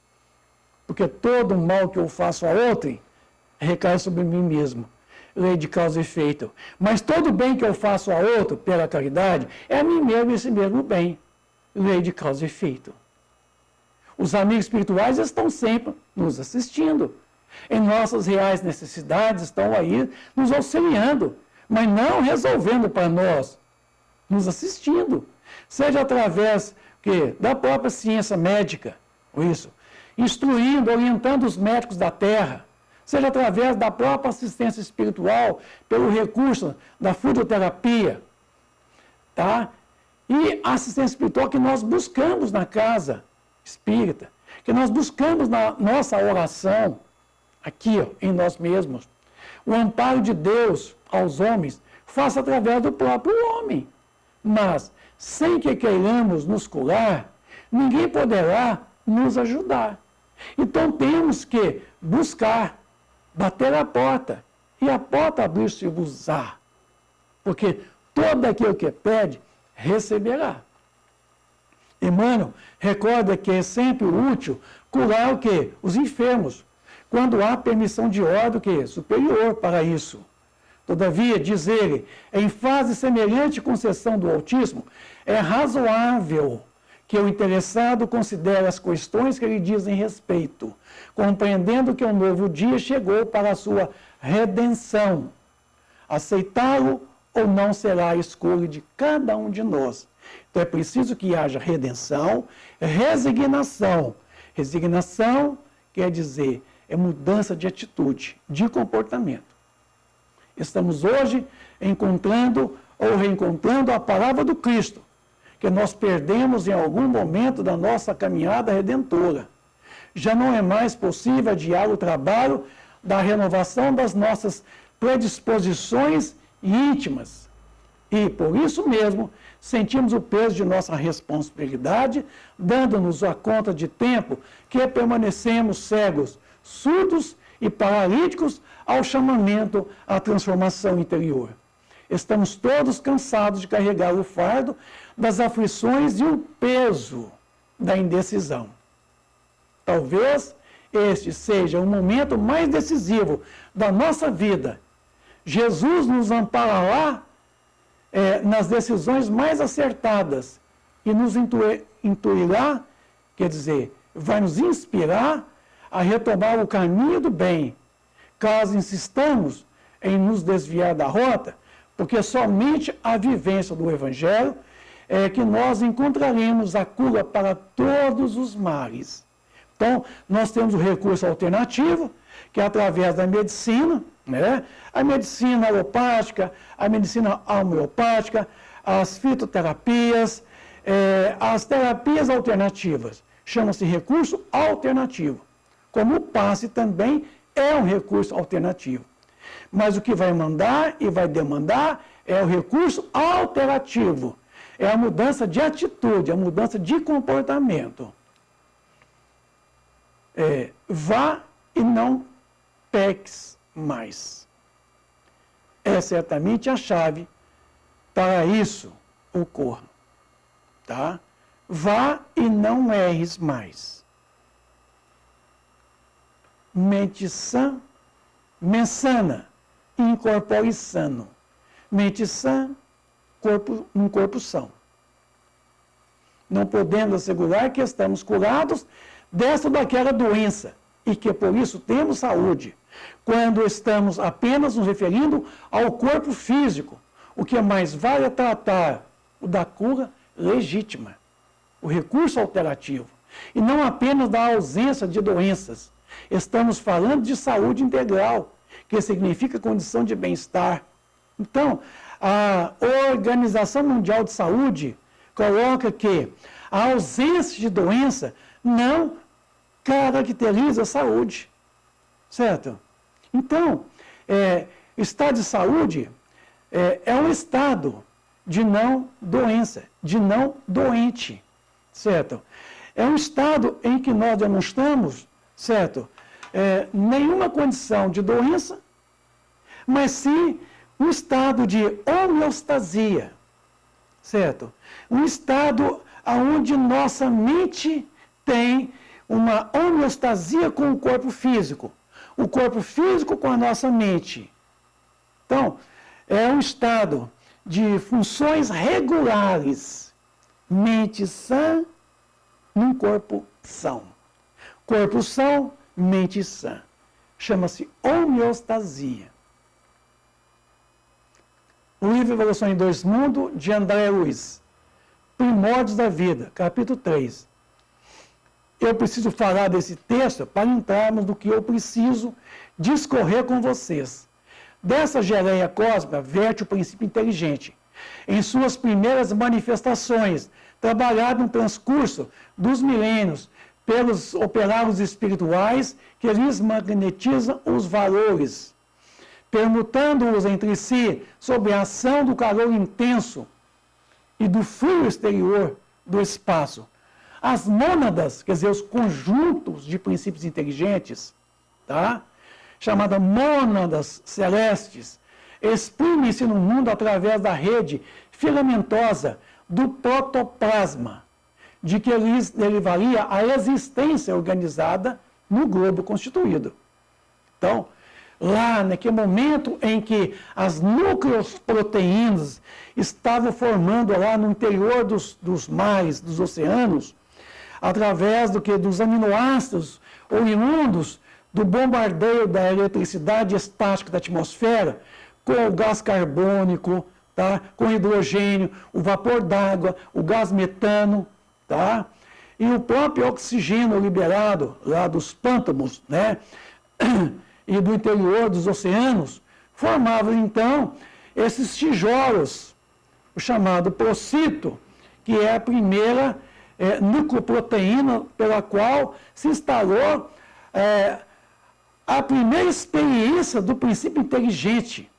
Porque todo o mal que eu faço a outrem recai sobre mim mesmo. Lei de causa e efeito. Mas todo o bem que eu faço a outro pela caridade é a mim mesmo esse mesmo bem. Lei de causa e efeito. Os amigos espirituais estão sempre nos assistindo. Em nossas reais necessidades estão aí nos auxiliando, mas não resolvendo para nós, nos assistindo. Seja através da própria ciência médica, instruindo, orientando os médicos da Terra, seja através da própria assistência espiritual, pelo recurso da fluidoterapia, tá? E a assistência espiritual que nós buscamos na casa espírita, que nós buscamos na nossa oração, aqui em nós mesmos. O amparo de Deus aos homens faça através do próprio homem. Mas, sem que queiramos nos curar, ninguém poderá nos ajudar. Então temos que buscar, bater a porta, e a porta abrir-se-vos-á. Porque todo aquele que pede, receberá. Emmanuel recorda que é sempre útil curar o quê? Os enfermos, quando há permissão de ordem superior para isso. Todavia, diz ele, em fase semelhante de concessão do autismo, é razoável que o interessado considere as questões que lhe dizem respeito, compreendendo que um novo dia chegou para a sua redenção. Aceitá-lo ou não será a escolha de cada um de nós. Então é preciso que haja redenção, resignação. Resignação quer dizer, é mudança de atitude, de comportamento. Estamos hoje encontrando ou reencontrando a palavra do Cristo, que nós perdemos em algum momento da nossa caminhada redentora. Já não é mais possível adiar o trabalho da renovação das nossas predisposições íntimas. E, por isso mesmo, sentimos o peso de nossa responsabilidade, dando-nos a conta de tempo que permanecemos cegos, surdos e paralíticos ao chamamento à transformação interior. Estamos todos cansados de carregar o fardo das aflições e o peso da indecisão. Talvez este seja o momento mais decisivo da nossa vida. Jesus nos amparará nas decisões mais acertadas e nos intuirá, quer dizer, vai nos inspirar a retomar o caminho do bem, caso insistamos em nos desviar da rota, porque somente a vivência do Evangelho é que nós encontraremos a cura para todos os males. Então, nós temos o recurso alternativo, que é através da medicina, né? A medicina alopática, a medicina homeopática, as fitoterapias, as terapias alternativas. Chama-se recurso alternativo. Como o passe também é um recurso alternativo. Mas o que vai mandar e vai demandar é o recurso alterativo. É a mudança de atitude, a mudança de comportamento. Vá e não peques mais. É certamente a chave para isso ocorra. Tá? Vá e não erres mais. Mente sã, mensana, incorpore sano. Mente sã, um corpo são. Não podemos assegurar que estamos curados dessa ou daquela doença e que por isso temos saúde, quando estamos apenas nos referindo ao corpo físico. O que mais vale é tratar o da cura legítima, o recurso alternativo, e não apenas da ausência de doenças. Estamos falando de saúde integral, que significa condição de bem-estar. Então, a Organização Mundial de Saúde coloca que a ausência de doença não caracteriza a saúde, certo? Então, estado de saúde é um estado de não doença, de não doente, certo? É um estado em que nós demonstramos, certo? Nenhuma condição de doença, mas sim um estado de homeostasia, certo? Um estado onde nossa mente tem uma homeostasia com o corpo físico, o corpo físico com a nossa mente. Então, é um estado de funções regulares, mente sã num corpo são. Corpo são, mente sã. Chama-se homeostasia. O livro Evolução em Dois Mundos, de André Luiz. Primórdios da Vida, capítulo 3. Eu preciso falar desse texto para entrarmos no que eu preciso discorrer com vocês. Dessa geleia cósmica verte o princípio inteligente. Em suas primeiras manifestações, trabalhado no transcurso dos milênios, pelos operários espirituais que lhes magnetizam os valores, permutando-os entre si sob a ação do calor intenso e do frio exterior do espaço. As mônadas, quer dizer, os conjuntos de princípios inteligentes, tá? Chamadas mônadas celestes, exprimem-se no mundo através da rede filamentosa do protoplasma, de que lhes derivaria a existência organizada no globo constituído. Então, lá naquele momento em que as nucleoproteínas estavam formando lá no interior dos mares, dos oceanos, através dos aminoácidos oriundos do bombardeio da eletricidade estática da atmosfera, com o gás carbônico, tá? Com hidrogênio, o vapor d'água, o gás metano, tá? E o próprio oxigênio liberado lá dos pântanos, né? E do interior dos oceanos, formavam então esses tijolos, o chamado procito, que é a primeira nucleoproteína pela qual se instalou a primeira experiência do princípio inteligente,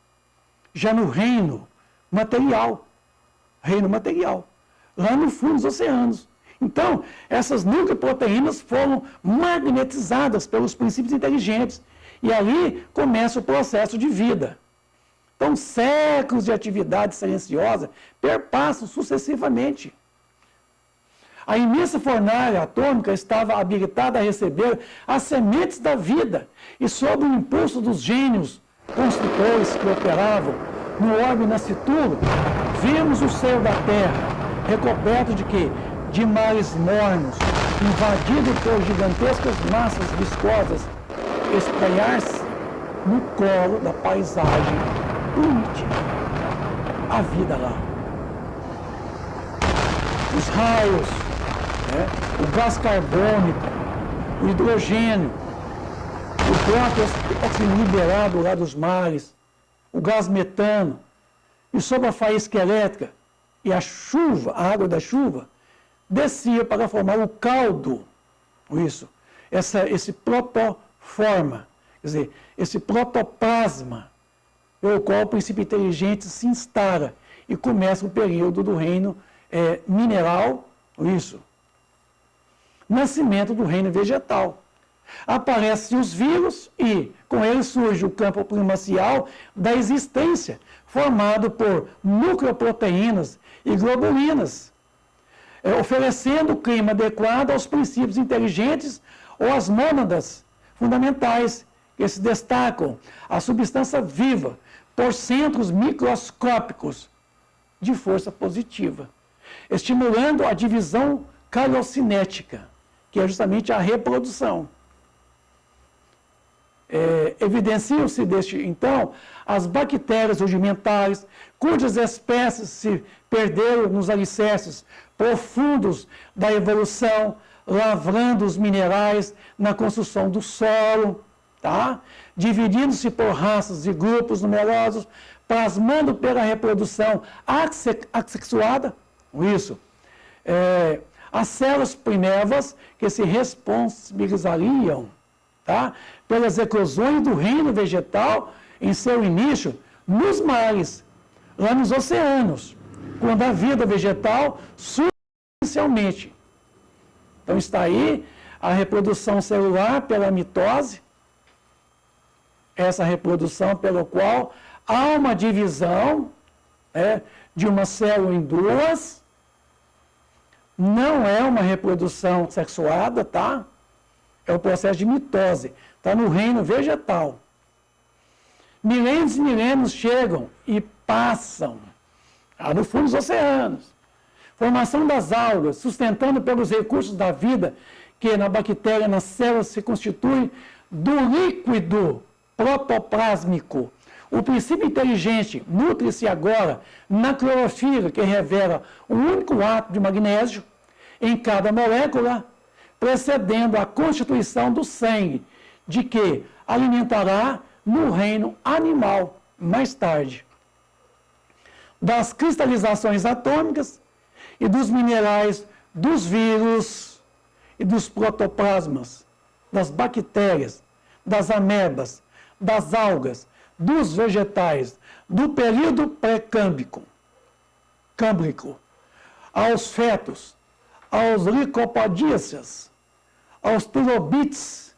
já no reino material, lá no fundo dos oceanos. Então, essas nucleoproteínas foram magnetizadas pelos princípios inteligentes, e ali começa o processo de vida. Então, séculos de atividade silenciosa perpassam sucessivamente. A imensa fornalha atômica estava habilitada a receber as sementes da vida e, sob o impulso dos gênios construtores que operavam no orbe nascituro, vimos o céu da terra recoberto de quê? De mares mornos, invadido por gigantescas massas viscosas, espalhar-se no colo da paisagem primitiva. A vida lá. Os raios, o gás carbônico, o hidrogênio, o próprio oxigênio liberado lá dos mares, o gás metano, e sob a faísca elétrica e a chuva, a água da chuva, descia para formar o caldo, esse protoforma, quer dizer, esse protoplasma, pelo qual o princípio inteligente se instala e começa o período do reino mineral, nascimento do reino vegetal. Aparecem os vírus e, com eles, surge o campo primacial da existência, formado por nucleoproteínas e globulinas, oferecendo o clima adequado aos princípios inteligentes ou às mônadas fundamentais, que se destacam a substância viva por centros microscópicos de força positiva, estimulando a divisão calocinética, que é justamente a reprodução. Evidenciam-se então as bactérias rudimentares, cujas espécies se perderam nos alicerces profundos da evolução, lavrando os minerais na construção do solo, dividindo-se por raças e grupos numerosos, plasmando pela reprodução assexuada, as células primevas que se responsabilizariam pelas eclosões do reino vegetal em seu início nos mares, lá nos oceanos, quando a vida vegetal surge inicialmente. Então está aí a reprodução celular pela mitose, essa reprodução pela qual há uma divisão de uma célula em duas, não é uma reprodução sexuada, é o processo de mitose, está no reino vegetal. Milênios e milênios chegam e passam no fundo dos oceanos. Formação das algas, sustentando pelos recursos da vida, que na bactéria, nas células, se constitui do líquido protoplásmico. O princípio inteligente nutre-se agora na clorofila, que revela um único átomo de magnésio em cada molécula, precedendo a constituição do sangue, de que alimentará no reino animal mais tarde. Das cristalizações atômicas e dos minerais, dos vírus e dos protoplasmas, das bactérias, das amebas, das algas, dos vegetais, do período pré-câmbrico, aos fetos, aos licopodíaceas, aos trilobites,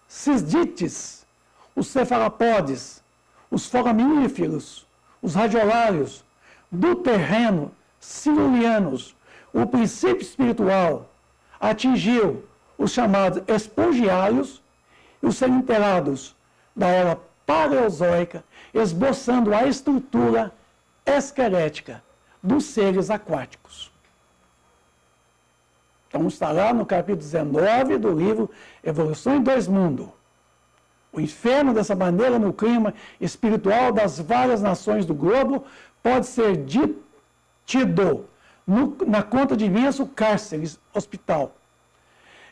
cisdites, os cefalopodes, os foraminíferos, os radiolários, do terreno, silurianos, o princípio espiritual atingiu os chamados espongiários e os sedimenterados da era paleozoica, esboçando a estrutura esquelética dos seres aquáticos. Então está lá no capítulo 19 do livro Evolução em Dois Mundos. O inferno, dessa maneira, no clima espiritual das várias nações do globo, pode ser tido na conta de imenso cárcere, hospital,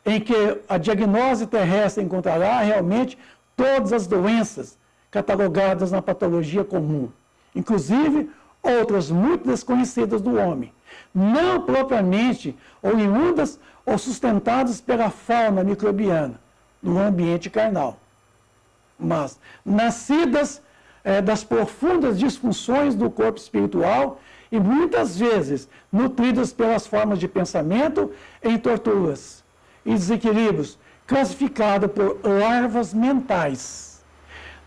em que a diagnose terrestre encontrará realmente todas as doenças catalogadas na patologia comum, inclusive outras muito desconhecidas do homem, não propriamente oriundas ou sustentadas pela fauna microbiana do ambiente carnal, mas nascidas das profundas disfunções do corpo espiritual e muitas vezes nutridas pelas formas de pensamento em torturas e desequilíbrios, classificado por larvas mentais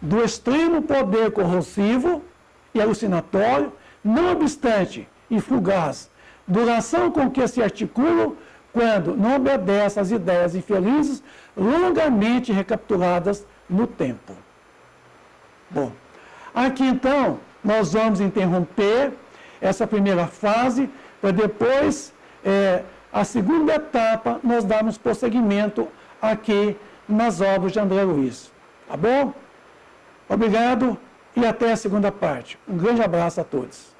do extremo poder corrosivo e alucinatório, não obstante e fugaz, duração com que se articulam quando não obedece às ideias infelizes longamente recapituladas no tempo. Bom, aqui então nós vamos interromper essa primeira fase para depois, a segunda etapa, nós darmos prosseguimento aqui nas obras de André Luiz. Tá bom? Obrigado e até a segunda parte. Um grande abraço a todos.